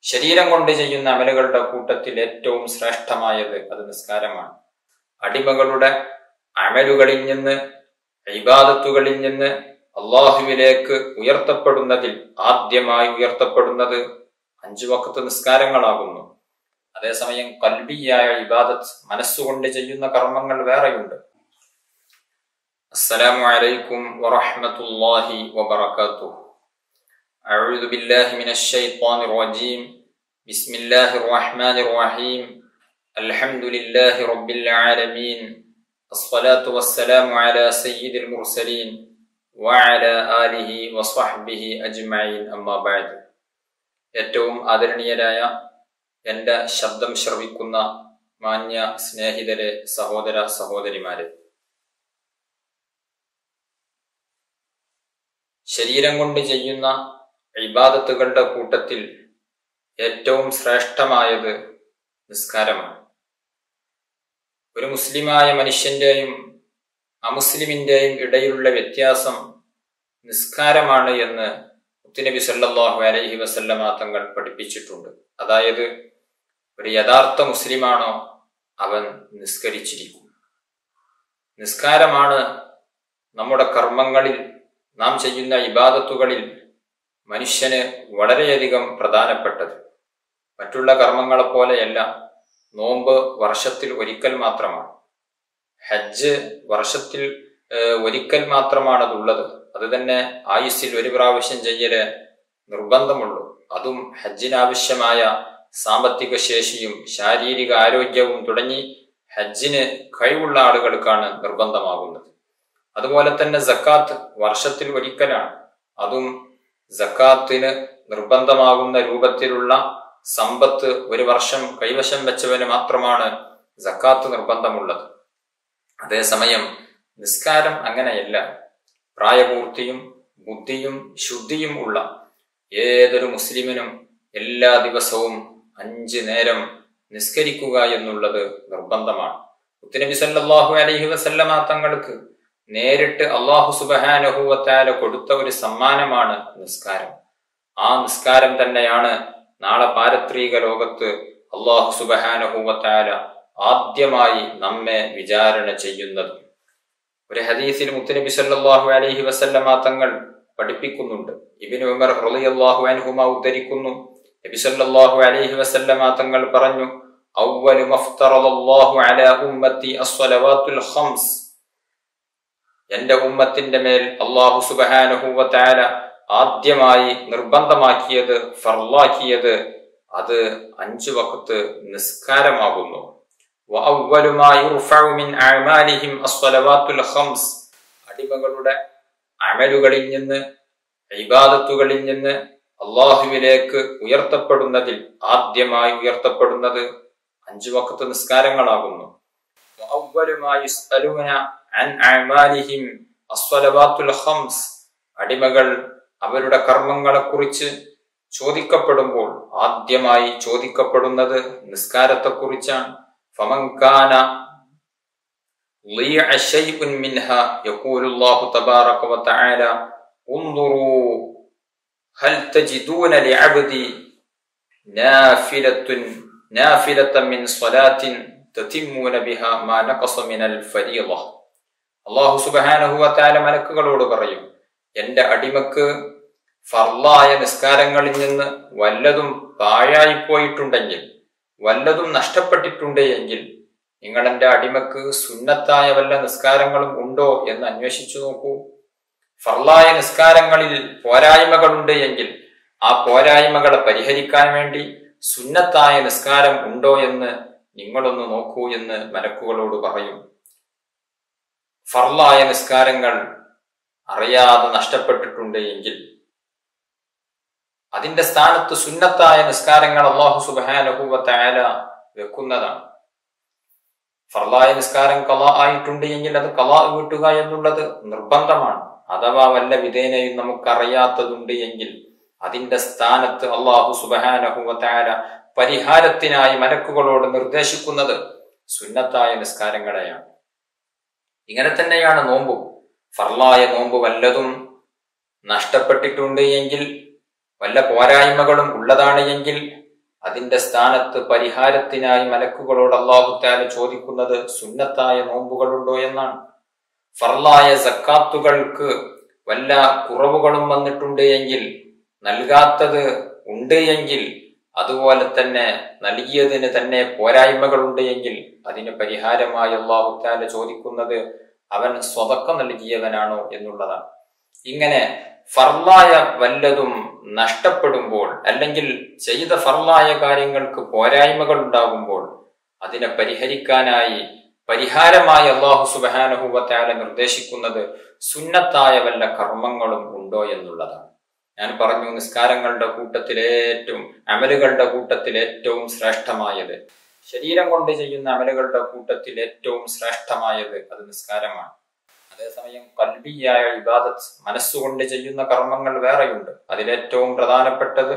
ശരീരം കൊണ്ട് ചെയ്യുന്ന അമലുകളുടെ കൂട്ടത്തിൽ ഏറ്റവും ശ്രേഷ്ഠമായത് അത് നിസ്കാരമാണ്. അടിമകളുടെ അമലുകളിൽ നിന്ന്, ഇബാദത്തുകളിൽ നിന്ന് അള്ളാഹുവിലേക്ക് ഉയർത്തപ്പെടുന്നതിൽ ആദ്യമായി ഉയർത്തപ്പെടുന്നത് 5 വഖ്ത് നിസ്കാരങ്ങളാകുന്നു. അതേസമയം ഖൽബിയായ ഇബാദത്ത്, മനസ്സുകൊണ്ട് ചെയ്യുന്ന കർമ്മങ്ങൾ വേറെയുണ്ട്. അസ്സലാമു അലൈക്കും വറഹ്മത്തുള്ളാഹി വബറകാതുഹു. അഊദു ബില്ലാഹി മിനശ് ശൈത്വാനിർ റജീം. ബിസ്മില്ലാഹിർ റഹ്മാനിർ റഹീം. അൽഹംദുലില്ലാഹി റബ്ബിൽ ആലമീൻ. അസ്സലാത്തു വസ്സലാമു അലാ സയ്യിദിൽ മുർസലീൻ വഅലാ ആലിഹി വസ്വഹ്ബിഹി അജ്മഈൻ. അമ്മാ ബഅദ്. ഏറ്റവും ആദരണീയരായ എൻ്റെ ശബ്ദം ശ്രവിക്കുന്ന മാന്യ സ്നേഹിതരെ, സഹോദര സഹോദരിമാരെ, ശരീരം കൊണ്ട് ചെയ്യുന്ന ഇബാദത്തുകളുടെ കൂട്ടത്തിൽ ഏറ്റവും ശ്രേഷ്ഠമായത് നിസ്കാരമാണ്. ഒരു മുസ്ലിമായ മനുഷ്യന്റെയും അമുസ്ലിമിന്റെയും ഇടയിലുള്ള വ്യത്യാസം നിസ്കാരമാണ് എന്ന് മുത്തുനബി സല്ലല്ലാഹു അലൈഹി വസല്ലമ തങ്ങൾ പഠിപ്പിച്ചിട്ടുണ്ട്. അതായത്, ഒരു യഥാർത്ഥ മുസ്ലിമാണോ അവൻ നിസ്കരിച്ചിരിക്കും. നിസ്കാരമാണ് നമ്മുടെ കർമ്മങ്ങളിൽ, നാം ചെയ്യുന്ന ഇബാദത്തുകളിൽ മനുഷ്യന് വളരെയധികം പ്രധാനപ്പെട്ടത്. മറ്റുള്ള കർമ്മങ്ങളെ പോലെയല്ല. നോമ്പ് വർഷത്തിൽ ഒരിക്കൽ മാത്രമാണ്. ഹജ്ജ് വർഷത്തിൽ ഒരിക്കൽ മാത്രമാണതുള്ളത്. അത് തന്നെ ആയുസ്സിൽ ഒരു പ്രാവശ്യം ചെയ്യല് നിർബന്ധമുള്ളൂ. അതും ഹജ്ജിനാവശ്യമായ സാമ്പത്തിക ശേഷിയും ശാരീരിക ആരോഗ്യവും തുടങ്ങി ഹജ്ജിന് കഴിവുള്ള ആളുകൾക്കാണ് നിർബന്ധമാകുന്നത്. അതുപോലെ തന്നെ സക്കാത്ത് വർഷത്തിൽ ഒരിക്കലാണ്. അതും സക്കാത്തിന് നിർബന്ധമാകുന്ന രൂപത്തിലുള്ള സമ്പത്ത് ഒരു വർഷം കൈവശം വെച്ചവന് മാത്രമാണ് സക്കാത്ത് നിർബന്ധമുള്ളത്. അതേസമയം നിസ്കാരം അങ്ങനെയല്ല. പ്രായപൂർത്തിയും ബുദ്ധിയും ശുദ്ധിയും ഉള്ള ഏതൊരു മുസ്ലിമിനും എല്ലാ ദിവസവും 5 നേരം നിസ്കരിക്കുക എന്നുള്ളത് നിർബന്ധമാണ്. മുത്തുനബി സല്ലല്ലാഹു അലൈഹി വസല്ലമ തങ്ങൾക്ക് നേരിട്ട് അല്ലാഹു സുബ്ഹാനഹു വ തആല കൊടുത്ത ഒരു സമ്മാനമാണ് നിസ്കാരം. ആ നിസ്കാരം തന്നെയാണ് നാളെ പാരത്രിക ലോകത്ത് അല്ലാഹു സുബ്ഹാനഹു വ തആല ആദ്യമായി നമ്മെ വിചാരണ ചെയ്യുന്നത്. ഒരു ഹദീസിൽ മുത്തുനബി സല്ലല്ലാഹു അലൈഹി വസല്ലമ തങ്ങൾ പഠിപ്പിക്കുന്നുണ്ട്. ഇബ്നു ഉമർ റളിയല്ലാഹു അൻഹുമാ ഉദ്ധരിക്കുന്നു, നബി സല്ലല്ലാഹു അലൈഹി വസല്ലമ തങ്ങൾ പറഞ്ഞു, അവ്വലു മഫ്തറദല്ലാഹു അലാ ഉമ്മത്തി അസ്സലവാത്തുൽ ഖംസ്. എന്റെ ഉമ്മത്തിന്റെ മേൽ അല്ലാഹു സുബ്ഹാനഹു വ തആല ആദ്യമായി നിർബന്ധമാക്കിയത്, ഫർളാക്കിയത് അത് 5 വഖ്ത് നിസ്കാരമാകുന്നു. വഅവ്വലു മാ യുർഫഉ മിൻ അഅമാലിഹിം അസ്സലവാത്തുൽ ഖംസ്. അടിമകളുടെ അമലുകളിൽ നിന്ന്, ഇബാദത്തുകളിൽ നിന്ന് അല്ലാഹുവിലേക്ക് ഉയർത്തപ്പെടുന്നതിൽ ആദ്യമായി ഉയർത്തപ്പെടുന്നത് 5 വഖ്ത് നിസ്കാരങ്ങളാകുന്നു. വഅവ്വലു മാ യുസ്അലൂന അൻ അഅമാലിഹിം അസ്സലവാത്തുൽ ഖംസ്. അടിമകൾ അവരുടെ കർമ്മങ്ങളെക്കുറിച്ച് ചോദിക്കപ്പെടുമ്പോൾ ആദ്യമായി ചോദിക്കപ്പെടുന്നത് നിസ്കാരത്തെക്കുറിച്ചാണ്. ഫമൻ കാന ളിയ ശൈഉൻ മിൻഹാ യഖൂലുല്ലാഹു തബാറക വ തആല ഉൻദുറൂ ഹൽ തജിദൂന ലിഅബ്ദി നാഫിലതൻ മിൻ സ്വലാത്തിൻ തതിമ്മൂന ബിഹാ മാ നഖസ മിനൽ ഫരീള. അല്ലാഹു സുബ്ഹാനഹു വ തആല മലക്കുകളോട് പറയും, എന്റെ അടിമക്ക് ഫർളായ നിസ്കാരങ്ങളിൽ നിന്ന് വല്ലതും പാഴായി പോയിട്ടുണ്ടെങ്കിൽ, വല്ലതും നഷ്ടപ്പെട്ടിട്ടുണ്ട് എങ്കിൽ നിങ്ങൾ എന്റെ അടിമക്ക് സുന്നത്തായ വല്ല നിസ്കാരങ്ങളും ഉണ്ടോ എന്ന് അന്വേഷിച്ചു നോക്കൂ. ഫർളായ നിസ്കാരങ്ങളിൽ പോരായ്മകളുണ്ട് എങ്കിൽ ആ പോരായ്മകളെ പരിഹരിക്കാൻ വേണ്ടി സുന്നത്തായ നിസ്കാരം ഉണ്ടോ എന്ന് നിങ്ങളൊന്ന് നോക്കൂ എന്ന് മലക്കുകളോട് പറയും. ഫർളായ നിസ്കാരങ്ങൾ അറിയാതെ നഷ്ടപ്പെട്ടിട്ടുണ്ട് എങ്കിൽ അതിന്റെ സ്ഥാനത്ത് സുന്നത്തായ നിസ്കാരങ്ങൾ അല്ലാഹു സുബ്ഹാനഹു വ തആല വെക്കുന്നതാണ്. ഫർളായ നിസ്കാരം ഖളാ ആയിട്ടുണ്ട് എങ്കിൽ അത് ഖളാ വീട്ടുക എന്നുള്ളത് നിർബന്ധമാണ്. അഥവാ വല്ല വിധേനയും നമുക്കറിയാത്തതുണ്ട് എങ്കിൽ അതിന്റെ സ്ഥാനത്ത് അല്ലാഹു സുബ്ഹാനഹു വ തആല പരിഹാരത്തിനായി മലക്കുകളോട് നിർദ്ദേശിക്കുന്നത് സുന്നത്തായ നിസ്കാരങ്ങളെയാണ്. ഇങ്ങനെ തന്നെയാണ് നോമ്പും. ഫർളായ നോമ്പ് വല്ലതും നഷ്ടപ്പെട്ടിട്ടുണ്ട് എങ്കിൽ, വല്ല പോരായ്മകളും ഉള്ളതാണ് എങ്കിൽ അതിന്റെ സ്ഥാനത്ത് പരിഹാരത്തിനായി മലക്കുകളോട് അല്ലാഹു തആല ചോദിക്കുന്നത് സുന്നത്തായ നോമ്പുകളുണ്ടോ എന്നാണ്. ഫർളായ സക്കാത്തുകൾക്ക് വല്ല കുറവുകളും വന്നിട്ടുണ്ട് എങ്കിൽ, നൽകാത്തത് ഉണ്ട് എങ്കിൽ, അതുപോലെ തന്നെ നൽകിയതിന് തന്നെ പോരായ്മകളുണ്ട് എങ്കിൽ അതിന് പരിഹാരമായി അല്ലാഹു തആല ചോദിക്കുന്നത് അവൻ സ്വതക്ക നൽകിയവനാണോ എന്നുള്ളതാണ്. ഇങ്ങനെ ഫർളായ വല്ലതും നഷ്ടപ്പെടുമ്പോൾ, അല്ലെങ്കിൽ ചെയ്ത ഫർളായ കാര്യങ്ങൾക്ക് പോരായ്മകൾ ഉണ്ടാകുമ്പോൾ അതിനെ പരിഹരിക്കാനായി പരിഹാരമായി അല്ലാഹു സുബ്ഹാനഹു വ തആല നിർദ്ദേശിക്കുന്നത് സുന്നത്തായ വല്ല കർമ്മങ്ങളും ഉണ്ടോ എന്നുള്ളതാണ്. ഞാൻ പറഞ്ഞു, നിസ്കാരങ്ങളുടെ കൂട്ടത്തിൽ അമലുകളുടെ കൂട്ടത്തിൽ ഏറ്റവും ശ്രേഷ്ഠമായത്, ശരീരം കൊണ്ട് ചെയ്യുന്ന അമലുകളുടെ കൂട്ടത്തിൽ ഏറ്റവും ശ്രേഷ്ഠമായത് അത് നിസ്കാരമാണ്. അതേസമയം ഖൽബിയായ ഇബാദത്ത്, മനസ്സുകൊണ്ട് ചെയ്യുന്ന കർമ്മങ്ങൾ വേറെയുണ്ട്. അതിലേറ്റവും പ്രധാനപ്പെട്ടത്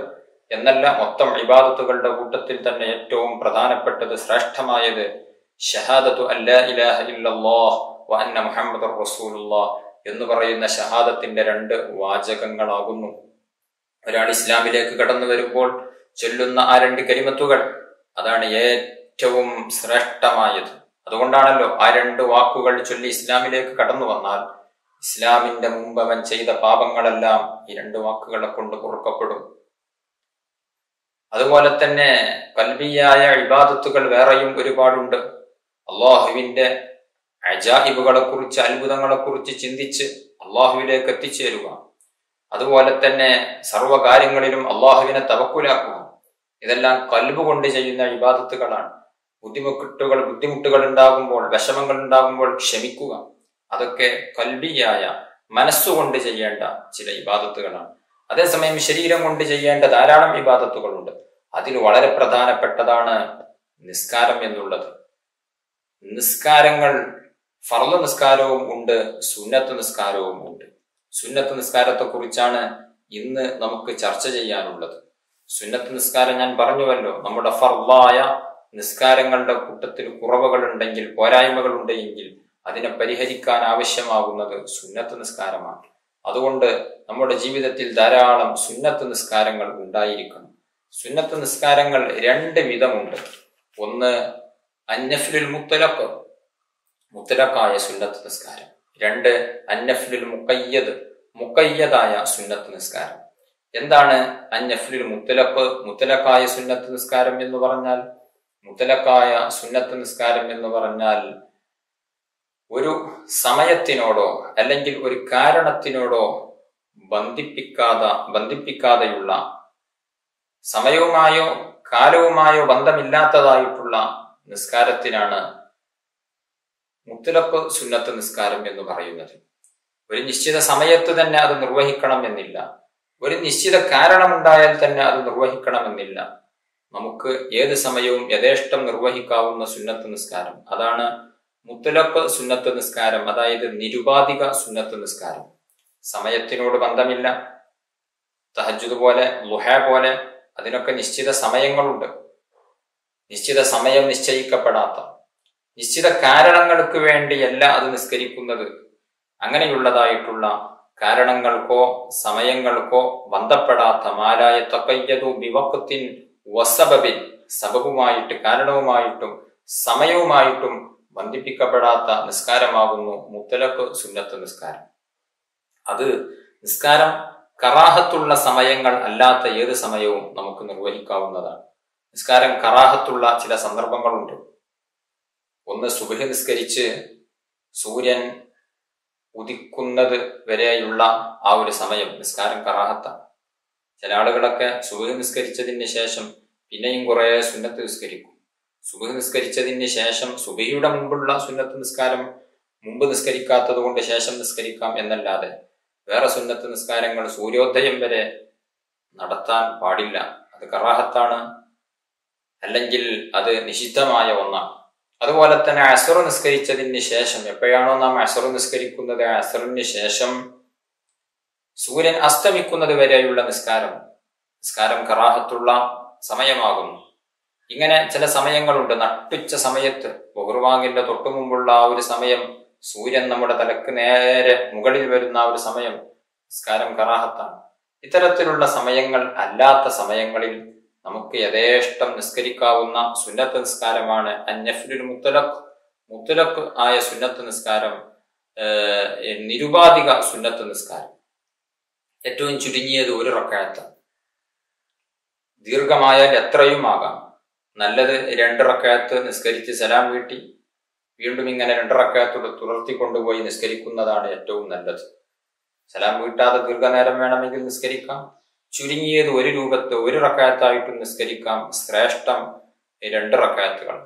എന്നല്ല, മൊത്തം ഇബാദത്തുകളുടെ കൂട്ടത്തിൽ തന്നെ ഏറ്റവും പ്രധാനപ്പെട്ടത് ശ്രേഷ്ഠമായത് ഷഹാദത്തു അല്ലാ ഇലാഹ ഇല്ലല്ലാഹ് വ അന്ന മുഹമ്മദുർ റസൂലുള്ളാഹ് എന്ന് പറയുന്ന ഷഹാദത്തിന്റെ 2 വാചകങ്ങളാകുന്നു. ഒരാൾ ഇസ്ലാമിലേക്ക് കടന്നു വരുമ്പോൾ ചൊല്ലുന്ന ആ 2 കലിമത്തുകൾ, അതാണ് ഏറ്റവും ശ്രേഷ്ഠമായത്. അതുകൊണ്ടാണല്ലോ ആ 2 വാക്കുകൾ ചൊല്ലി ഇസ്ലാമിലേക്ക് കടന്നു വന്നാൽ ഇസ്ലാമിന്റെ മുമ്പ് അവൻ ചെയ്ത പാപങ്ങളെല്ലാം ഈ 2 വാക്കുകളെ കൊണ്ട് പൊറുക്കപ്പെടും. അതുപോലെ തന്നെ ഖൽബിയായ ഇബാദത്തുകൾ വേറെയും ഒരുപാടുണ്ട്. അള്ളാഹുവിന്റെ അജായിബുകളെ കുറിച്ച്, അത്ഭുതങ്ങളെ കുറിച്ച് ചിന്തിച്ച് അള്ളാഹുവിലേക്ക് എത്തിച്ചേരുക. അതുപോലെ തന്നെ സർവ്വകാര്യങ്ങളിലും അള്ളാഹുവിനെ തവക്കുലാക്കുക. ഇതെല്ലാം ഖൽബ് കൊണ്ട് ചെയ്യുന്ന ഇബാദത്തുകളാണ്. ബുദ്ധിമുട്ടുകൾ ഉണ്ടാകുമ്പോൾ, വിഷമങ്ങൾ ഉണ്ടാകുമ്പോൾ ക്ഷമിക്കുക. അതൊക്കെ ഖൽബിയായ മനസ്സുകൊണ്ട് ചെയ്യേണ്ട ചില ഇബാദത്തുകളാണ്. അതേസമയം ശരീരം കൊണ്ട് ചെയ്യേണ്ട ധാരാളം ഇബാദത്തുകളുണ്ട്. അതിൽ വളരെ പ്രധാനപ്പെട്ടതാണ് നിസ്കാരം എന്നുള്ളത്. നിസ്കാരങ്ങൾ ഫർള് നിസ്കാരവും ഉണ്ട്, സുന്നത്ത് നിസ്കാരവും ഉണ്ട്. സുന്നത്ത് നിസ്കാരത്തെ കുറിച്ചാണ് ഇന്ന് നമുക്ക് ചർച്ച ചെയ്യാനുള്ളത്. സുന്നത്ത് നിസ്കാരം ഞാൻ പറഞ്ഞുവല്ലോ, നമ്മുടെ ഫർളായ നിസ്കാരങ്ങളുടെ കൂട്ടത്തിൽ കുറവുകൾ ഉണ്ടെങ്കിൽ, പോരായ്മകൾ ഉണ്ടെങ്കിൽ അതിനെ പരിഹരിക്കാൻ ആവശ്യമാകുന്നത് സുന്നത്ത് നിസ്കാരമാണ്. അതുകൊണ്ട് നമ്മുടെ ജീവിതത്തിൽ ധാരാളം സുന്നത്ത് നിസ്കാരങ്ങൾ ഉണ്ടായിരിക്കണം. സുന്നത്ത് നിസ്കാരങ്ങൾ 2 വിധമുണ്ട്. ഒന്ന് അന്നഫ്ലുൽ മുത്തലഖ്, മുത്തലഖായ സുന്നത്ത് നിസ്കാരം. 2 അന്നഫ്ലുൽ മുഖയ്യദ്, മുഖയ്യദായ സുന്നത്ത് നിസ്കാരം. എന്താണ് അന്നഫ്ലുൽ മുത്തലഖ്, മുത്തലഖായ സുന്നത്ത് നിസ്കാരം എന്ന് പറഞ്ഞാൽ? മുത്തലഖായ സുന്നത്ത് നിസ്കാരം എന്ന് പറഞ്ഞാൽ ഒരു സമയത്തിനോടോ അല്ലെങ്കിൽ ഒരു കാരണത്തിനോടോ ബന്ധിപ്പിക്കാതെയുള്ള, സമയവുമായോ കാലവുമായോ ബന്ധമില്ലാത്തതായിട്ടുള്ള നിസ്കാരത്തിനാണ് മുത്തലഖ് സുന്നത്ത് നിസ്കാരം എന്ന് പറയുന്നത്. ഒരു നിശ്ചിത സമയത്ത് തന്നെ അത് നിർവഹിക്കണം എന്നില്ല, ഒരു നിശ്ചിത കാരണമുണ്ടായാൽ തന്നെ അത് നിർവഹിക്കണമെന്നില്ല. നമുക്ക് ഏത് സമയവും യഥേഷ്ടം നിർവഹിക്കാവുന്ന സുന്നത്ത് നിസ്കാരം, അതാണ് മുത്തലഖ് സുന്നത്ത് നിസ്കാരം. അതായത് നിരുപാധിക സുന്നത്ത് നിസ്കാരം. സമയത്തിനോട് ബന്ധമില്ല. തഹജ്ജുദ് പോലെ, ളുഹ പോലെ അതിനൊക്കെ നിശ്ചിത സമയങ്ങളുണ്ട്. നിശ്ചിത സമയം നിശ്ചയിക്കപ്പെടാത്ത, നിശ്ചിത കാരണങ്ങൾക്ക് വേണ്ടിയല്ല അത് നിസ്കരിക്കുന്നത്. അങ്ങനെയുള്ളതായിട്ടുള്ള കാരണങ്ങൾക്കോ സമയങ്ങൾക്കോ ബന്ധപ്പെടാത്ത, മാലായ തഖയ്യദു ബിവഖ്തിൻ വസബബിൻ, സബബുമായിട്ട്, കാരണവുമായിട്ടും സമയവുമായിട്ടും ബന്ധിപ്പിക്കപ്പെടാത്ത നിസ്കാരമാകുന്നു മുത്തലഖ് സുന്നത്ത് നിസ്കാരം. അത് നിസ്കാരം കറാഹത്തുള്ള സമയങ്ങൾ അല്ലാത്ത ഏത് സമയവും നമുക്ക് നിർവഹിക്കാവുന്നതാണ്. നിസ്കാരം കറാഹത്തുള്ള ചില സന്ദർഭങ്ങളുണ്ട്. ഒന്ന്, സുബ്ഹ് നിസ്കരിച്ച് സൂര്യൻ ഉദിക്കുന്നത് വരെയുള്ള ആ ഒരു സമയം നിസ്കാരം കറാഹത്താണ്. ചില ആളുകളൊക്കെ സുബ്ഹ് നിസ്കരിച്ചതിന് ശേഷം പിന്നെയും കുറെ സുന്നത്ത് നിസ്കരിക്കും. സുബ്ഹ് നിസ്കരിച്ചതിന് ശേഷം സുബ്ഹിയുടെ മുമ്പുള്ള സുന്നത്ത് നിസ്കാരം മുമ്പ് നിസ്കരിക്കാത്തത് കൊണ്ട് ശേഷം നിസ്കരിക്കാം എന്നല്ലാതെ വേറെ സുന്നത്ത് നിസ്കാരങ്ങൾ സൂര്യോദയം വരെ നടത്താൻ പാടില്ല. അത് കറാഹത്താണ്, അല്ലെങ്കിൽ അത് നിഷിദ്ധമായ ഒന്നാണ്. അതുപോലെ തന്നെ അസ്ർ നിസ്കരിച്ചതിന് ശേഷം, എപ്പോഴാണോ നാം അസ്ർ നിസ്കരിക്കുന്നത്, അസ്റിന് ശേഷം സൂര്യൻ അസ്തമിക്കുന്നത് വരെയുള്ള നിസ്കാരം കറാഹത്തുള്ള സമയമാകുന്നു. ഇങ്ങനെ ചില സമയങ്ങളുണ്ട്. നട്ടുച്ച സമയത്ത്, ബഹുർവാങ്ങിന്റെ തൊട്ടു മുമ്പുള്ള ആ ഒരു സമയം, സൂര്യൻ നമ്മുടെ തലക്ക് നേരെ മുകളിൽ വരുന്ന ആ ഒരു സമയം നിസ്കാരം കറാഹത്താണ്. ഇത്തരത്തിലുള്ള സമയങ്ങൾ അല്ലാത്ത സമയങ്ങളിൽ നമുക്ക് യഥേഷ്ടം നിസ്കരിക്കാവുന്ന സുന്നത്ത് നിസ്കാരമാണ് അന്നഫ്ലുൽ മുത്തലഖ്. മുത്തലഖ് ആയ സുന്നത്ത് നിസ്കാരം, നിരുപാധിക സുന്നത്ത് നിസ്കാരം. ഏറ്റവും ചുരുങ്ങിയത് 1 റക്അത്ത്, ദീർഘമായാൽ എത്രയും ആകാം. നല്ലത് 2 റക്അത്ത് നിസ്കരിച്ച് സലാം വീട്ടി വീണ്ടും ഇങ്ങനെ 2 റക്അത്തോട് തുടർത്തിക്കൊണ്ടുപോയി നിസ്കരിക്കുന്നതാണ് ഏറ്റവും നല്ലത്. സലാം വീട്ടാതെ ദീർഘനേരം വേണമെങ്കിൽ നിസ്കരിക്കാം. ചുരുങ്ങിയത് 1 രൂപത്ത് 1 റക്അത്തായിട്ടും നിസ്കരിക്കാം. ശ്രേഷ്ഠം 2 റക്അത്തുകൾ.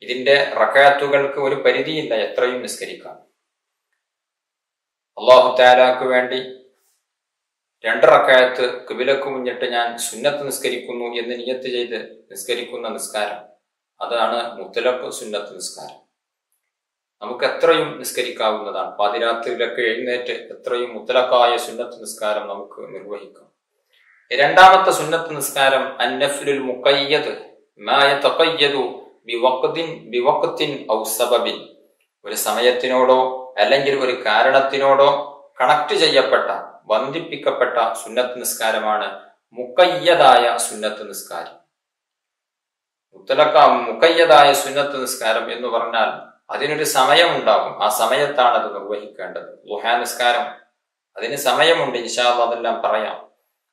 ഇതിന്റെ റക്അത്തുകൾക്ക് ഒരു പരിധിയില്ല, എത്രയും നിസ്കരിക്കാം. അല്ലാഹു തആലാക്ക് വേണ്ടി 2 റക്അത്ത് ഖിബിലക്ക് മുന്നിട്ട് ഞാൻ സുന്നത്ത് നിസ്കരിക്കുന്നു എന്ന് നിയ്യത്ത് ചെയ്ത് നിസ്കരിക്കുന്ന നിസ്കാരം, അതാണ് മുത്തലഖ് സുന്നത്ത് നിസ്കാരം. നമുക്ക് എത്രയും നിസ്കരിക്കാവുന്നതാണ്. പാതിരാത്രിയിലൊക്കെ എഴുന്നേറ്റ് എത്രയും മുത്തലഖായ സുന്നത്ത് നിസ്കാരം നമുക്ക് നിർവഹിക്കാം. രണ്ടാമത്തെ സുന്നത്ത് നിസ്കാരം അന്നഫ്ലുൽ മുഖയ്യദ് മാ യതഖയ്യദു ബിവഖ്തിൻ ഔ സബബിൻ. ഒരു സമയത്തിനോടോ അല്ലെങ്കിൽ ഒരു കാരണത്തിനോടോ കണക്ട് ചെയ്യപ്പെട്ട, ബന്ധിപ്പിക്കപ്പെട്ട സുന്നത്ത് നിസ്കാരമാണ് മുഖയ്യദായ സുന്നത്ത് നിസ്കാരം. മുഖയ്യദായ സുന്നത്ത് നിസ്കാരം എന്ന് പറഞ്ഞാൽ അതിനൊരു സമയമുണ്ടാകും. ആ സമയത്താണ് അത് നിർവഹിക്കേണ്ടത്. ളുഹാ നിസ്കാരം, അതിന് സമയമുണ്ട്. ഇൻഷാ അല്ലാഹ് അതെല്ലാം പറയാം.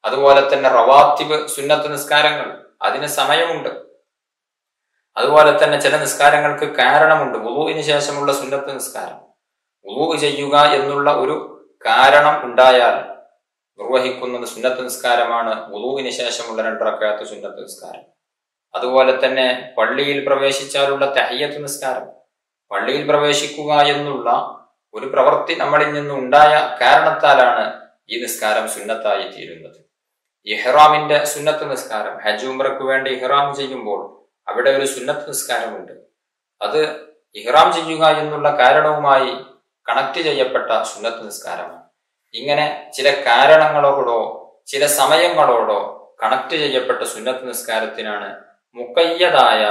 അതുപോലെ തന്നെ റവാത്തിബ് സുന്നത്ത് നിസ്കാരങ്ങൾ, അതിന് സമയമുണ്ട്. അതുപോലെ തന്നെ ചില നിസ്കാരങ്ങൾക്ക് കാരണമുണ്ട്. വുളൂഇന് ശേഷമുള്ള സുന്നത്ത് നിസ്കാരം, വുളൂ ചെയ്യുക എന്നുള്ള ഒരു കാരണം ഉണ്ടായാൽ നിർവഹിക്കുന്നത് സുന്നത്ത് നിസ്കാരമാണ് വുളൂഇന് ശേഷമുള്ള 2 റക്അത്ത് സുന്നത്ത് നിസ്കാരം. അതുപോലെ തന്നെ പള്ളിയിൽ പ്രവേശിച്ചാലുള്ള തഹിയ്യത്ത് നിസ്കാരം, പള്ളിയിൽ പ്രവേശിക്കുക എന്നുള്ള ഒരു പ്രവൃത്തി നമ്മളിൽ നിന്ന് ഉണ്ടായ കാരണത്താലാണ് ഈ നിസ്കാരം സുന്നത്തായി തീരുന്നത്. ഇഹ്റാമിന്റെ സുന്നത്ത് നിസ്കാരം, ഹജ്ജ് ഉംറയ്ക്ക് വേണ്ടി ഇഹ്റാം ചെയ്യുമ്പോൾ അവിടെ ഒരു സുന്നത്ത് നിസ്കാരമുണ്ട്. അത് ഇഹ്റാം ചെയ്യുക എന്നുള്ള കാരണവുമായി കണക്ട് ചെയ്യപ്പെട്ട സുന്നത്ത് നിസ്കാരമാണ്. ഇങ്ങനെ ചില കാരണങ്ങളോടോ ചില സമയങ്ങളോടോ കണക്ട് ചെയ്യപ്പെട്ട സുന്നത്ത് നിസ്കാരത്തിനാണ് മുഖയ്യദായ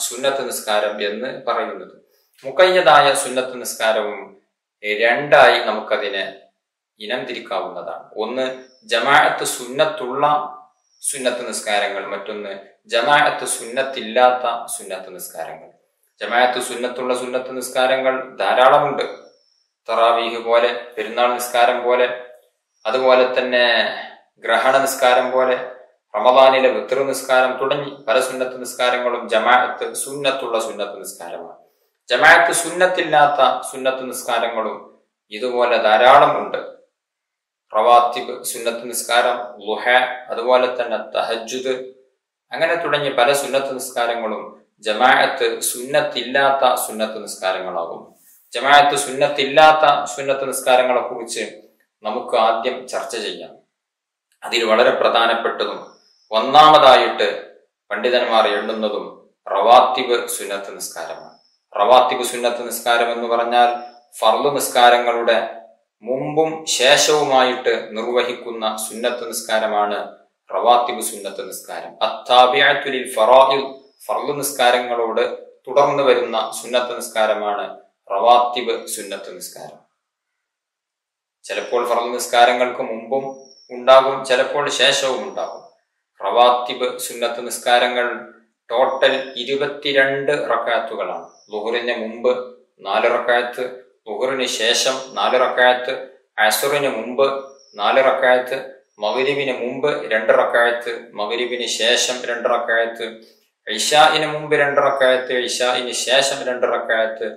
സുന്നത്ത് നിസ്കാരം എന്ന് പറയുന്നത്. മുഖയ്യദായ സുന്നത്ത് നിസ്കാരവും 2ആയി നമുക്കതിനെ ഇനം തിരിക്കാവുന്നതാണ്. ഒന്ന് ജമാഅത്ത് സുന്നത്തുള്ള സുന്നത്ത് നിസ്കാരങ്ങൾ, മറ്റൊന്ന് ജമാഅത്ത് സുന്നത്തില്ലാത്ത സുന്നത്ത് നിസ്കാരങ്ങൾ. ജമാഅത്ത് സുന്നത്തുള്ള സുന്നത്ത് നിസ്കാരങ്ങൾ ധാരാളമുണ്ട്. തറാവീഹ് പോലെ, പെരുന്നാൾ നിസ്കാരം പോലെ, അതുപോലെ തന്നെ ഗ്രഹണ നിസ്കാരം പോലെ, റമദാനിലെ വിത്ർ നിസ്കാരം തുടങ്ങി പല സുന്നത്ത് നിസ്കാരങ്ങളും ജമാഅത്ത് സുന്നത്തുള്ള സുന്നത്ത് നിസ്കാരമാണ്. ജമാഅത്ത് സുന്നത്തില്ലാത്ത സുന്നത്ത് നിസ്കാരങ്ങളും ഇതുപോലെ ധാരാളം ഉണ്ട്. റവാത്തിബ് സുന്നത്ത് നിസ്കാരം, ളുഹ, അതുപോലെ തന്നെ തഹജ്ജുദ്, അങ്ങനെ തുടങ്ങി പല സുന്നത്ത് നിസ്കാരങ്ങളും ജമാഅത്ത് സുന്നത്തില്ലാത്ത സുന്നത്ത് നിസ്കാരങ്ങളാകും. ജമാഅത്ത് സുന്നത്തില്ലാത്ത സുന്നത്ത് നിസ്കാരങ്ങളെ കുറിച്ച് നമുക്ക് ആദ്യം ചർച്ച ചെയ്യാം. അതിൽ വളരെ പ്രധാനപ്പെട്ടതും ഒന്നാമതായിട്ട് പണ്ഡിതന്മാർ എണ്ണുന്നതും റവാത്തിബ് സുന്നത്ത് നിസ്കാരമാണ്. റവാത്തിബ് സുന്നത്ത് നിസ്കാരം എന്ന് പറഞ്ഞാൽ ഫർള് നിസ്കാരങ്ങളുടെ മുമ്പും ശേഷവുമായിട്ട് നിർവഹിക്കുന്ന സുന്നത്ത് നിസ്കാരമാണ് റവാത്തിബ് സുന്നത്ത് നിസ്കാരം. അത്താബിഅതു ലിൽ ഫറാഇദ്, ഫർള് നിസ്കാരങ്ങളോട് തുടർന്ന് വരുന്ന സുന്നത്ത് നിസ്കാരമാണ് റവാത്തിബ് സുന്നത്ത് നിസ്കാരം. ചിലപ്പോൾ ഫർള് നിസ്കാരങ്ങൾക്ക് മുമ്പും ഉണ്ടാകും, ചിലപ്പോൾ ശേഷവും ഉണ്ടാകും. റവാത്തിബ് സുന്നത്ത് നിസ്കാരങ്ങൾ ടോട്ടൽ 22 റക്അത്തുകളാണ്. ളുഹറിന് മുമ്പ് 4 റക്അത്ത്, ളുഹറിന് ശേഷം 4 റക്അത്ത്, അസ്റിന് മുമ്പ് 4 റക്അത്ത്, മഗ്രിബിന് മുമ്പ് 2 റക്അത്ത്, മഗ്രിബിന് ശേഷം 2 റക്അത്ത്, ഇശാഇന് മുമ്പ് 2 റക്അത്ത്, ഇശാഇന് ശേഷം 2 റക്അത്ത്,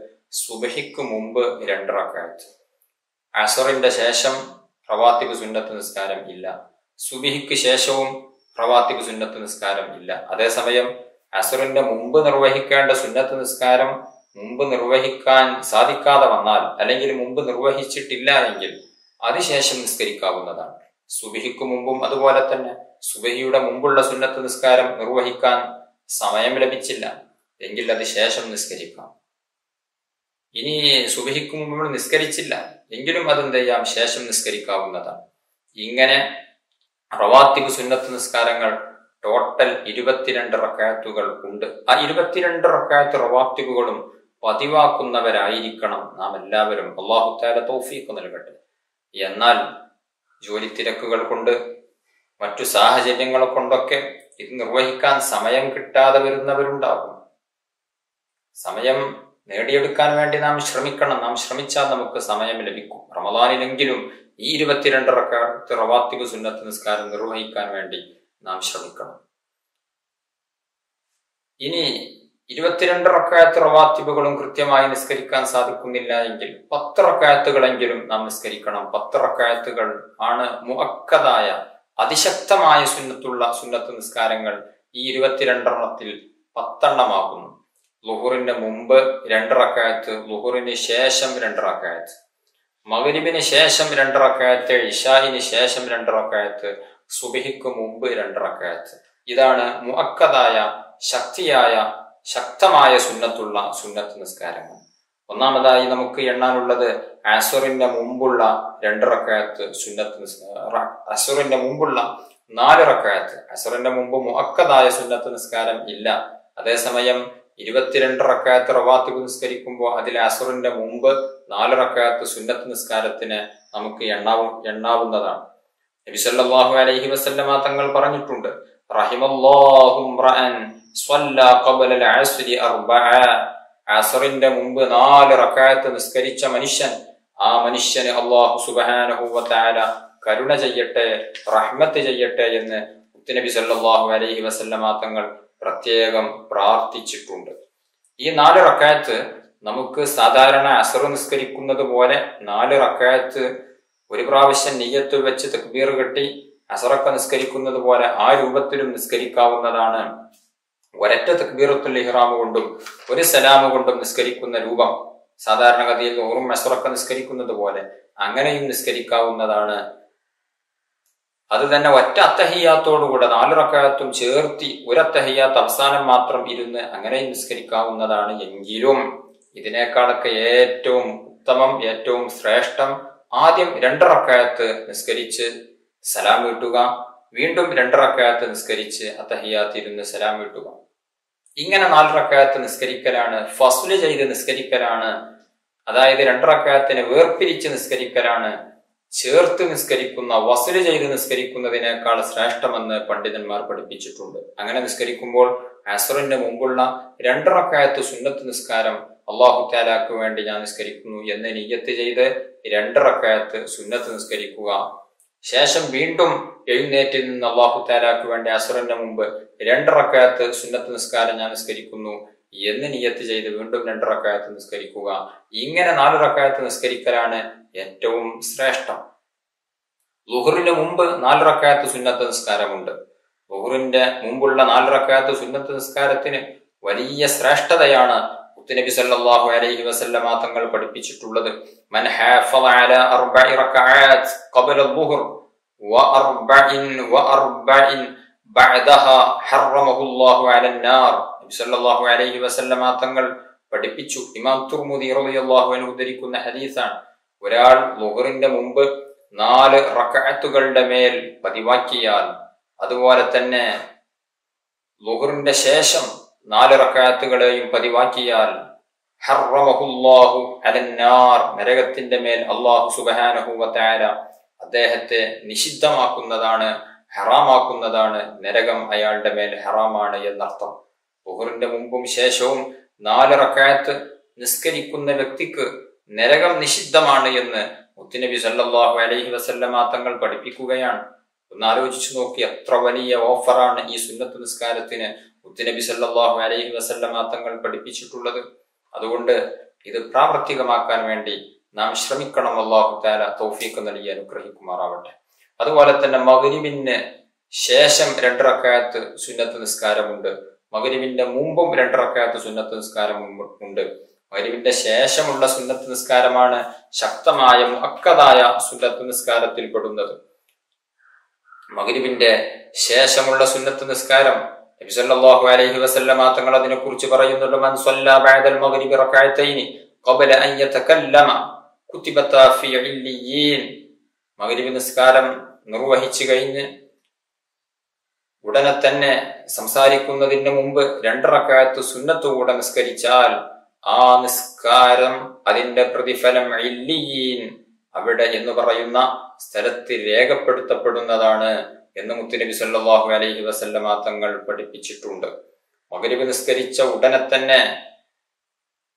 സുബ്ഹിക്ക് മുമ്പ് 2 റക്അത്ത്. അസ്റിന്റെ ശേഷം റവാത്തിബ് സുന്നത്ത് നിസ്കാരം ഇല്ല. സുബ്ഹിക്ക് ശേഷവും റവാത്തിബ് സുന്നത്ത് നിസ്കാരം ഇല്ല. അതേസമയം അസ്റിന്റെ മുമ്പ് നിർവഹിക്കേണ്ട സുന്നത്ത് നിസ്കാരം മുമ്പ് നിർവഹിക്കാൻ സാധിക്കാതെ വന്നാൽ, അല്ലെങ്കിൽ മുമ്പ് നിർവഹിച്ചിട്ടില്ല എങ്കിൽ അതിശേഷം നിസ്കരിക്കാവുന്നതാണ്. സുബ്ഹിക്ക് മുമ്പും അതുപോലെ തന്നെ സുബ്ഹിയുടെ മുമ്പുള്ള സുന്നത്ത് നിസ്കാരം നിർവഹിക്കാൻ സമയം ലഭിച്ചില്ല എങ്കിൽ അത് ശേഷം നിസ്കരിക്കാം. ഇനി സുബ്ഹിക്ക് മുമ്പ് നിസ്കരിച്ചില്ല എങ്കിലും അതെന്ത് ചെയ്യാം, ശേഷം നിസ്കരിക്കാവുന്നതാണ്. ഇങ്ങനെ റവാത്തിബ് സുന്നത്ത് നിസ്കാരങ്ങൾ ടോട്ടൽ 22 റക്അത്തുകൾ ഉണ്ട്. ആ 22 റക്അത്ത് റവാത്തിബുകളും പതിവാക്കുന്നവരായിരിക്കണം നാം എല്ലാവരും. അല്ലാഹു തആല തൗഫീഖ് നൽകട്ടെ. എന്നാൽ ജോലി തിരക്കുകൾ കൊണ്ട് മറ്റു സാഹചര്യങ്ങൾ കൊണ്ടൊക്കെ ഇത് നിർവഹിക്കാൻ സമയം കിട്ടാതെ വരുന്നവരുണ്ടാകും. സമയം നേടിയെടുക്കാൻ വേണ്ടി നാം ശ്രമിക്കണം. നാം ശ്രമിച്ചാൽ നമുക്ക് സമയം ലഭിക്കും. റമദാനിലെങ്കിലും ഈ 22 റക്അത്ത് റവാത്തിബ് സുന്നത്ത് നിസ്കാരം നിർവഹിക്കാൻ വേണ്ടി നാം ശ്രമിക്കണം. ഇനി 22 റക്അത്ത് റവാത്തിബുകളും കൃത്യമായി നിസ്കരിക്കാൻ സാധിക്കുന്നില്ല എങ്കിൽ 10 റക്അത്തുകളെങ്കിലും നാം നിസ്കരിക്കണം. 10 റക്അത്തുകൾ ആണ് മുഅക്കദായ അതിശക്തമായ സുന്നത്ത് നിസ്കാരങ്ങൾ. ഈ 22 10 എണ്ണമാകുന്നു. ളുഹറിന് മുമ്പ് 2 റക്അത്ത്, ളുഹറിന് ശേഷം 2 റക്അത്ത്, മഗ്രിബിന് ശേഷം 2 റക്അത്ത്, ഇശാഇന് ശേഷം 2 റക്അത്ത്, സുബ്ഹിക്ക് മുമ്പ് 2 റക്അത്ത്. ഇതാണ് മുഅക്കദായ ശക്തമായ സുന്നത്ത് നിസ്കാരങ്ങൾ. ഒന്നാമതായി നമുക്ക് എണ്ണാനുള്ളത് അസ്റിന്റെ മുമ്പുള്ള 2 റക്അത്ത് അസ്റിന്റെ മുമ്പുള്ള 4 റക്അത്ത്. അസ്റിന്റെ മുമ്പ് മുഅക്കദായ സുന്നത്ത് നിസ്കാരം ഇല്ല. അതേസമയം 22 റക്അത്ത് റവാത്തിബ് നിസ്കരിക്കുമ്പോൾ അതിൽ അസ്റിന്റെ മുമ്പ് 4 റക്അത്ത് സുന്നത്ത് നിസ്കാരത്തിന് നമുക്ക് എണ്ണാവുന്നതാണ്. നബി സല്ലല്ലാഹു അലൈഹി വസല്ലമ തങ്ങൾ പറഞ്ഞിട്ടുണ്ട്, റഹിമല്ലാഹു റഅൻ സ്വല്ല ഖബല അസ്രി 4. അസ്റിന്റെ മുമ്പ് 4 റക്അത്ത് നിസ്കരിച്ച മനുഷ്യൻ, ആ മനുഷ്യന് അല്ലാഹു സുബ്ഹാനഹു വ തആല കരുണ ചെയ്യട്ടെ, റഹ്മത്ത് ചെയ്യട്ടെ എന്ന് നബി സല്ലല്ലാഹു അലൈഹി വസല്ലമ തങ്ങൾ പ്രത്യേകം പ്രാർത്ഥിച്ചിട്ടുണ്ട്. ഈ 4 റക്അത്ത് നമുക്ക് സാധാരണ അസ്ർ നിസ്കരിക്കുന്നത് പോലെ 4 റക്അത്ത് ഒരു പ്രാവശ്യം നിയ്യത്ത് വെച്ച് തക്ബീർ കെട്ടി അസ്റൊക്കെ നിസ്കരിക്കുന്നത് പോലെ ആ രൂപത്തിലും നിസ്കരിക്കാവുന്നതാണ്. ഒരൊറ്റ തക്ബീറത്തുൽ ഇഹ്റാം കൊണ്ടും ഒരു സലാം കൊണ്ടും നിസ്കരിക്കുന്ന രൂപം സാധാരണഗതിയിൽ നൂറും അസ്റൊക്കെ നിസ്കരിക്കുന്നത് പോലെ അങ്ങനെയും നിസ്കരിക്കാവുന്നതാണ്. അത് തന്നെ ഒറ്റ അത്തഹിയ്യാത്തോടുകൂടെ 4 റക്അത്തും ചേർത്തി ഒരു അത്തഹിയ്യാത്ത് അവസാനം മാത്രം ഇരുന്ന് അങ്ങനെയും നിസ്കരിക്കാവുന്നതാണ്. എങ്കിലും ഇതിനേക്കാളൊക്കെ ഏറ്റവും ഉത്തമം, ഏറ്റവും ശ്രേഷ്ഠം ആദ്യം 2 റക്അത്ത് നിസ്കരിച്ച് സലാം വീട്ടുക, വീണ്ടും 2 റക്അത്ത് നിസ്കരിച്ച് അത്തഹിയ്യാത്ത് ഇരുന്ന് സലാം വീട്ടുക. ഇങ്ങനെ 4 റക്അത്ത് നിസ്കരിക്കലാണ്, ഫസ്ല് ചെയ്ത് നിസ്കരിക്കലാണ്. അതായത് 2 റക്അത്തിനെ വേർപിരിച്ച് നിസ്കരിക്കലാണ് ചേർത്ത് നിസ്കരിക്കുന്ന, വസ്ല് ചെയ്ത് നിസ്കരിക്കുന്നതിനേക്കാൾ ശ്രേഷ്ഠമെന്ന് പണ്ഡിതന്മാർ പഠിപ്പിച്ചിട്ടുണ്ട്. അങ്ങനെ നിസ്കരിക്കുമ്പോൾ അസ്റിന്റെ മുമ്പുള്ള 2 റക്അത്ത് സുന്നത്ത് നിസ്കാരം അല്ലാഹു തആലാക്ക് വേണ്ടി ഞാൻ നിസ്കരിക്കുന്നു എന്ന് നിയ്യത്ത് ചെയ്ത് 2 റക്അത്ത് സുന്നത്ത് നിസ്കരിക്കുക. ശേഷം വീണ്ടും എഴുന്നേറ്റ് നിന്ന് അല്ലാഹു തആലാക്ക് വേണ്ടി അസ്റിന്റെ മുമ്പ് 2 റക്അത്ത് സുന്നത്ത് നിസ്കാരം ഞാൻ നിസ്കരിക്കുന്നു എന്ന് നിയ്യത്ത് ചെയ്ത് വീണ്ടും 2 റക്അത്ത് നിസ്കരിക്കുക. ഇങ്ങനെ 4 റക്അത്ത് നിസ്കരിക്കലാണ് ഏറ്റവും ശ്രേഷ്ഠം. ളുഹറിന് മുമ്പ് 4 റക്അത്ത് സുന്നത്ത് നിസ്കാരമുണ്ട്. ളുഹറിന്റെ മുമ്പുള്ള 4 റക്അത്ത് സുന്നത്ത് നിസ്കാരത്തിന് വലിയ ശ്രേഷ്ഠതയാണ് നബി സല്ലല്ലാഹു അലൈഹി വസല്ലമ തങ്ങൾ പഠിപ്പിച്ചിട്ടുള്ളത്. മൻ ഹാഫള അലാ 4 റക്അത്ത് ഖബല ളുഹർ വ 4 ബഅദഹാ ഹറമഹുല്ലാഹു അലന്നാർ. നബി സല്ലല്ലാഹു അലൈഹി വസല്ലമ തങ്ങൾ പഠിപ്പിച്ചു. ഇമാം തുർമുദി റളിയല്ലാഹു അൻഹു ഉദ്ധരിക്കുന്ന ഹദീസാണ്. ഒരാൾ ളുഹറിന്റെ മുമ്പ് 4 റക്അത്തുകളുടെ മേൽ പതിവാക്കിയാൽ, അതുപോലെ തന്നെ ളുഹറിന്റെ ശേഷം 4 റക്അത്തുകളെയും പതിവാക്കിയാൽ ഹറമഹുല്ലാഹു അലന്നാർ, നരകത്തിന്റെ മേൽ അല്ലാഹു സുബ്ഹാനഹു വ തആല അദ്ദേഹത്തെ നിഷിദ്ധമാക്കുന്നതാണ്, ഹറാമാക്കുന്നതാണ്. നരകം അയാളുടെ മേൽ ഹറാമാണ് എന്നർത്ഥം. ളുഹറിന്റെ മുമ്പും ശേഷവും 4 റക്അത്ത് നിസ്കരിക്കുന്ന വ്യക്തിക്ക് നരകം നിഷിദ്ധമാണ് എന്ന് മുത്തുനബി സല്ലല്ലാഹു അലൈഹി വസല്ലമ തങ്ങൾ പഠിപ്പിക്കുകയാണ്. ഒന്ന് ആലോചിച്ചു നോക്കി, എത്ര വലിയ ഓഫറാണ് ഈ സുന്നത്ത് നിസ്കാരത്തിന് മുത്തുനബി സല്ലല്ലാഹു അലൈഹി വസല്ലമ തങ്ങൾ പഠിപ്പിച്ചിട്ടുള്ളത്. അതുകൊണ്ട് ഇത് പ്രാവർത്തികമാക്കാൻ വേണ്ടി നാം ശ്രമിക്കണം. അല്ലാഹു തആല തൗഫീഖ് നൽകി അനുഗ്രഹിക്കുമാറാവട്ടെ. അതുപോലെ തന്നെ മഗ്രിബിന് ശേഷം 2 റക്അത്ത് സുന്നത്ത് നിസ്കാരമുണ്ട്. മഗ്രിബിന്റെ മുമ്പും 2 റക്അത്ത് സുന്നത്ത് നിസ്കാരം ഉണ്ട്. മഗ്രിബിന്റെ ശേഷമുള്ള സുന്നത്ത് നിസ്കാരമാണ് ശക്തമായ മുഅക്കദായ സുന്നത്ത് നിസ്കാരത്തിൽ പെടുന്നത്. മഗ്രിബിന്റെ ശേഷമുള്ള സുന്നത്ത് നിസ്കാരം നബി സല്ലല്ലാഹു അലൈഹി വസല്ലമ തങ്ങൾ അതിനെ കുറിച്ച് പറയുന്നുണ്ട്. മൻ സ്വല്ല ബഅദൽ മഗ്രിബി റക്അത്തൈനി ഖബല അൻ യതകല്ലമ കുതിബത ഫീ ഇല്ലിയീൻ. മഗ്രിബ് നിസ്കാരം നിർവഹിച്ചു കഴിഞ്ഞ് ഉടനെ തന്നെ സംസാരിക്കുന്നതിന് മുമ്പ് 2 റക്അത്ത് സുന്നത്ത് കൂടെ നിസ്കരിച്ചാൽ ആ നിസ്കാരം അതിന്റെ പ്രതിഫലം ഇല്ലിയീൻ, അവിടെ എന്ന് പറയുന്ന സ്ഥലത്ത് രേഖപ്പെടുത്തപ്പെടുന്നതാണ് എന്ന് മുത്തുനബി സല്ലല്ലാഹു അലൈഹി വസല്ലമ തങ്ങൾ പഠിപ്പിച്ചിട്ടുണ്ട്. മഗ്രിബ് നിസ്കരിച്ച ഉടനെ തന്നെ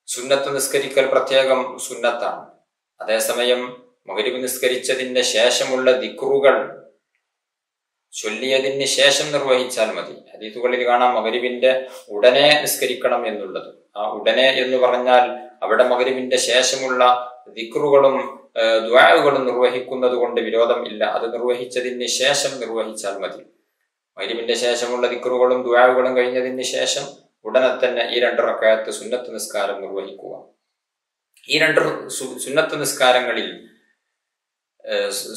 സുന്നത്ത് നിസ്കരിക്കൽ പ്രത്യേകം സുന്നത്താണ്. അതേസമയം മഗ്രിബ് നിസ്കരിച്ചതിന് ശേഷമുള്ള ദിക്റുകൾ ചൊല്ലിയതിന് ശേഷം നിർവഹിച്ചാൽ മതി. ഹദീസുകളിൽ കാണാം മഗ്രിബിന്റെ ഉടനെ നിസ്കരിക്കണം എന്നുള്ളത്. ആ ഉടനെ എന്ന് പറഞ്ഞാൽ അവിടെ മഗ്രിബിന്റെ ശേഷമുള്ള ദിക്റുകളും ദുആകളും നിർവഹിക്കുന്നത് കൊണ്ട് വിരോധം ഇല്ല. അത് നിർവഹിച്ചതിന് ശേഷം നിർവഹിച്ചാൽ മതി. മഗ്രിബിന്റെ ശേഷമുള്ള ദിക്റുകളും ദുആകളും കഴിഞ്ഞതിന് ശേഷം ഉടനെ തന്നെ ഈ 2 റക്അത്ത് സുന്നത്ത് നിസ്കാരം നിർവഹിക്കുക. ഈ 2 സുന്നത്ത് നിസ്കാരങ്ങളിൽ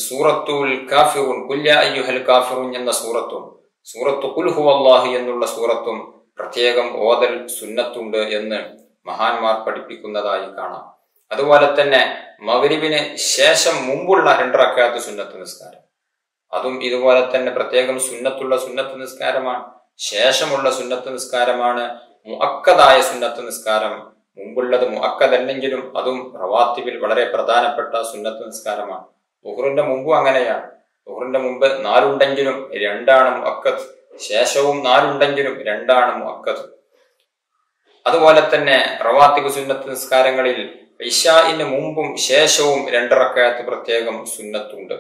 സൂറത്തുൽ കാഫിറൂൻ ഖുൽ യാ അയ്യുഹൽ കാഫിറൂൻ എന്ന സൂറത്തും സൂറത്തു ഖുൽ ഹുവല്ലാഹു എന്നുള്ള സൂറത്തും പ്രത്യേകം ഓതൽ സുന്നത്തുണ്ട് എന്ന് മഹാന്മാർ പഠിപ്പിക്കുന്നതായി കാണാം. അതുപോലെ തന്നെ മഗ്രിബിന് ശേഷം മുമ്പുള്ള 2 റക്അത്ത് സുന്നത്ത് നിസ്കാരം, അതും ഇതുപോലെ തന്നെ പ്രത്യേകം സുന്നത്തുള്ള സുന്നത്ത് നിസ്കാരമാണ്. ശേഷമുള്ള സുന്നത്ത് നിസ്കാരമാണ് മുഅക്കദായ സുന്നത്ത് നിസ്കാരം. മുമ്പുള്ളത് മുഅക്കദല്ലെങ്കിലും അതും റവാത്തിബിൽ വളരെ പ്രധാനപ്പെട്ട സുന്നത്ത് നിസ്കാരമാണ്. ളുഹ്റിന്റെ മുമ്പും അങ്ങനെയാണ്. ളുഹ്റിന്റെ മുമ്പ് 4 ഉണ്ടെങ്കിലും 2 മുഅക്കദ്, ശേഷവും 4 ഉണ്ടെങ്കിലും 2 മുഅക്കദ്. അതുപോലെ തന്നെ റവാത്തിബ് സുന്നത്ത് നിസ്കാരങ്ങളിൽ ഇശാഇന് മുമ്പും ശേഷവും 2 റക്അത്ത് പ്രത്യേകം സുന്നത്തുണ്ട്.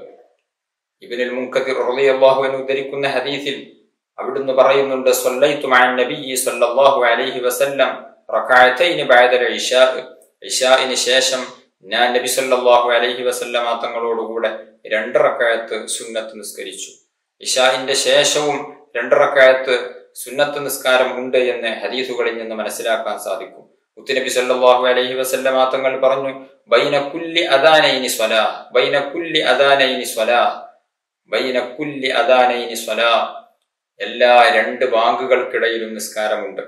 ഇബ്നുൽ മുൻകദിർ റളിയല്ലാഹു അൻഹു ഉദ്ധരിക്കുന്ന ഹദീസിൽ അവിടുന്ന് പറയുന്നുണ്ട്, സ്വല്ലൈതു മഅൻ നബിയ്യി സ്വല്ലല്ലാഹു അലൈഹി വസല്ലം റക്അതൈനി ബഅദൽ ഇശാ. ഇശാഇന് ശേഷം ഞാൻ നബി സല്ലല്ലാഹു അലൈഹി വസല്ലമ തങ്ങളോടുകൂടെ 2 റക്അത്ത് സുന്നത്ത് നിസ്കരിച്ചു. ഇശാഇന്റെ ശേഷവും 2 റക്അത്ത് സുന്നത്ത് നിസ്കാരം ഉണ്ട് എന്ന് ഹദീസുകളിൽ നിന്ന് മനസ്സിലാക്കാൻ സാധിക്കും. മുത്തുനബി സല്ലല്ലാഹു അലൈഹി വസല്ലമ തങ്ങൾ പറഞ്ഞു, ബൈന കുല്ലി അദാനൈനി സ്വലാ, ബൈന കുല്ലി അദാനൈനി സ്വലാ, ബൈന കുല്ലി അദാനൈനി സ്വലാ. എല്ലാ 2 ബാങ്കുകൾക്കിടയിലും നിസ്കാരമുണ്ട്.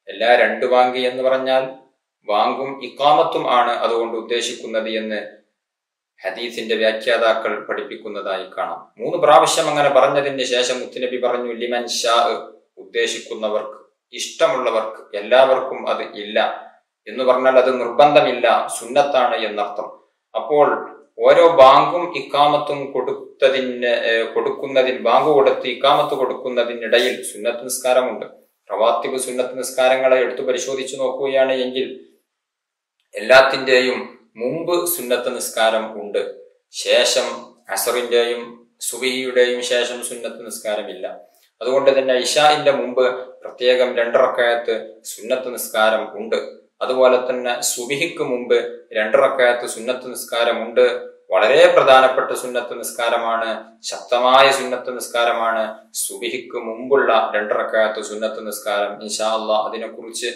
എല്ലാ 2 ബാങ്ക് എന്ന് പറഞ്ഞാൽ ബാങ്കും ഇഖാമത്തും ആണ് അതുകൊണ്ട് ഉദ്ദേശിക്കുന്നത് എന്ന് ഹദീസിന്റെ വ്യാഖ്യാതാക്കൾ പഠിപ്പിക്കുന്നതായി കാണാം. 3 പ്രാവശ്യം അങ്ങനെ പറഞ്ഞതിന് ശേഷം മുത്തുനബി പറഞ്ഞു, ലിമൻ ഷാ, ഉദ്ദേശിക്കുന്നവർക്ക്, ഇഷ്ടമുള്ളവർക്ക്. എല്ലാവർക്കും അത് ഇല്ല എന്ന് പറഞ്ഞാൽ അത് നിർബന്ധമില്ല, സുന്നത്താണ് എന്നർത്ഥം. അപ്പോൾ ഓരോ ബാങ്കും ഇഖാമത്തും കൊടുക്കുന്നതിൽ ബാങ്ക് കൊടുത്ത് ഇഖാമത്ത് കൊടുക്കുന്നതിനിടയിൽ സുന്നത്ത് നിസ്കാരമുണ്ട്. റവാത്തിബ് സുന്നത്ത് നിസ്കാരങ്ങളെ എടുത്തു പരിശോധിച്ചു നോക്കുകയാണ് എങ്കിൽ എല്ലാത്തിന്റെയും മുമ്പ് സുന്നത്ത് നിസ്കാരം ഉണ്ട്. ശേഷം അസറിന്റെയും സുബഹിയുടെയും ശേഷം സുന്നത്ത് നിസ്കാരമില്ല. അതുകൊണ്ട് തന്നെ ഇശാഇന്റെ മുമ്പ് പ്രത്യേകം 2 റക്അത്ത് സുന്നത്ത് നിസ്കാരം ഉണ്ട്. അതുപോലെ തന്നെ സുബഹിക്ക് മുമ്പ് 2 റക്അത്ത് സുന്നത്ത് നിസ്കാരമുണ്ട്. വളരെ പ്രധാനപ്പെട്ട സുന്നത്ത് നിസ്കാരമാണ്, ശക്തമായ സുന്നത്ത് നിസ്കാരമാണ് സുബഹിക്ക് മുമ്പുള്ള 2 റക്അത്ത് സുന്നത്ത് നിസ്കാരം. ഇൻഷാ അല്ലാഹ് അതിനെക്കുറിച്ച്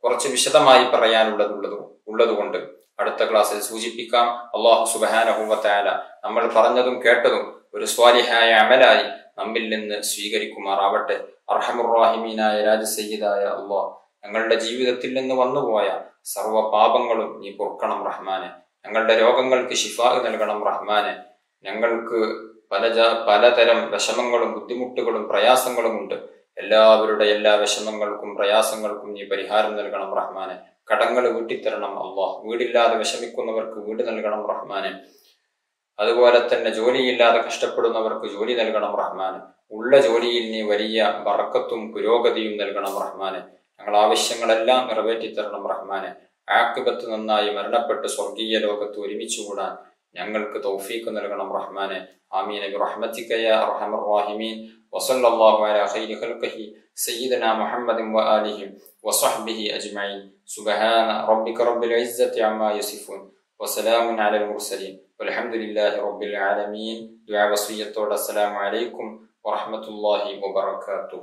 കുറച്ച് വിശദമായി പറയാനുള്ളതുകൊണ്ട് അടുത്ത ക്ലാസ്സിൽ സൂചിപ്പിക്കാം. അല്ലാഹു സുബ്ഹാനഹു വ തആല നമ്മൾ പറഞ്ഞതും കേട്ടതും ഒരു സ്വാലിഹായ അമലായി നമ്മിൽ നിന്ന് സ്വീകരിക്കുമാറാവട്ടെ. അർഹമുർ റഹീമീനായ രാജസയ്യിദായ അല്ലാഹ്, ഞങ്ങളുടെ ജീവിതത്തിൽ നിന്ന് വന്നുപോയ സർവ്വ പാപങ്ങളും നീ പൊറുക്കണം റഹ്മാനെ. ഞങ്ങളുടെ രോഗങ്ങൾക്ക് ശിഫാ നൽകണം റഹ്മാനെ. ഞങ്ങൾക്ക് പലതരം വിഷമങ്ങളും ബുദ്ധിമുട്ടുകളും പ്രയാസങ്ങളും ഉണ്ട്. എല്ലാവരുടെ എല്ലാ വിഷമങ്ങൾക്കും പ്രയാസങ്ങൾക്കും നീ പരിഹാരം നൽകണം റഹ്മാനെ. കടങ്ങൾ വീട്ടിത്തരണം അല്ലാഹ്. വീടില്ലാതെ വിഷമിക്കുന്നവർക്ക് വീട് നൽകണം റഹ്മാനെ. അതുപോലെ തന്നെ ജോലിയില്ലാതെ കഷ്ടപ്പെടുന്നവർക്ക് ജോലി നൽകണം റഹ്മാനെ. ഉള്ള ജോലിയിൽ നീ വലിയ ബറക്കത്തും പുരോഗതിയും നൽകണം റഹ്മാനെ. ഞങ്ങൾ ആവശ്യങ്ങളെല്ലാം നിറവേറ്റിത്തരണം റഹ്മാനെ. ആഖിബത്ത് നന്നായി മരണപ്പെട്ട് സ്വർഗീയ ലോകത്ത് ഒരുമിച്ചുകൂടാൻ ഞങ്ങൾക്ക് തൗഫീഖ് നൽകണം റഹ്മാനെ. ആമീൻ ബിറഹ്മതിക യാ അർഹമർ റഹീമീൻ. വസല്ലല്ലാഹു അലാ ഖൈരി ഖൽഖിഹി സയ്യിദനാ മുഹമ്മദിൻ വആലിഹി വസഹ്ബിഹി അജ്മഈൻ. സുബ്ഹാന റബ്ബിക റബ്ബിൽ ഇസ്സതി അമ്മാ യസിഫൂൻ വസലാമുൻ അലൽ മുർസലീൻ വൽഹംദുലില്ലാഹി റബ്ബിൽ ആലമീൻ. ദുആ വസിയ്യത്തോടെ അസ്സലാമു അലൈക്കും വറഹ്മത്തുള്ളാഹി വബറകാതുഹു.